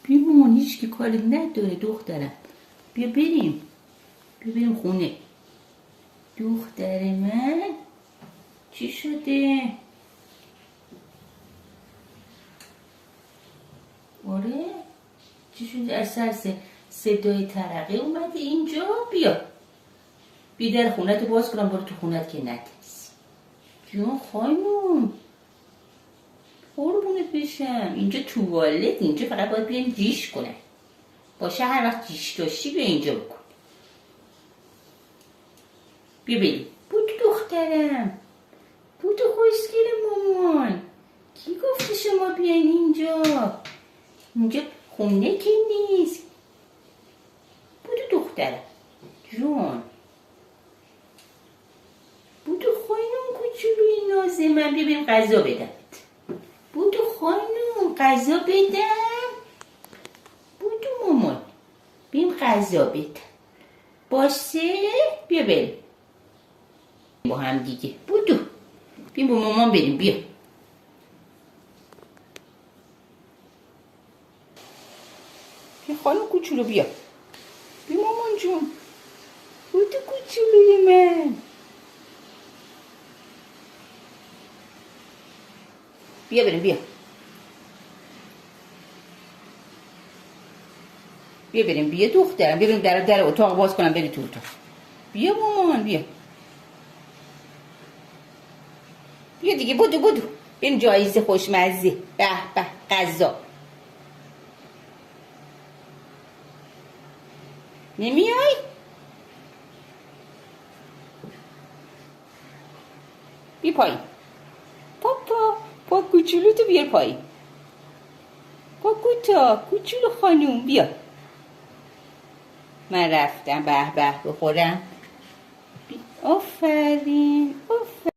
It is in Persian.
بیا مامان، هیچ که کاری نداره دخترم. بیا بریم خونه. دختر من چی شده؟ آره چی شده؟ از سر صدای ترقه اومده اینجا. بیا در خونت رو باز کنم، برو تو خونت که نترسی. جون خانوم قربونت بشم، اینجا توالت، اینجا فقط باید بیان جیش کنن باشه. هر وقت جیش داشتی بیا اینجا بکن. بیا بریم. بود دخترم، بود خوشگل مامان. کی گفته شما بیاین اینجا؟ اینجا خونه که نیست. بود دخترم جون. بود خانم کوچولوی نازه من. بیا بریم غذا بدم. بود خانم غذا بدم. بود مامان بیم غذا بدم باشه. بیا بریم با هم دیگه. بودو بیم با مامان بریم. بیا خانم کوچولو بیا مامان جون. بودو کوچولوی من. بیا بریم. بیا دخترم. بیا بریم در اتاق باز کنم بری تو اتاق. بیا مامان بیا دیگه. بودو این جایزه خوشمزه. به غذا نمیای؟ بیا پایین. پا کوچولو تو بیار پایین. پا کوچولو خانوم بیا. من رفتم به بخورم. آفرین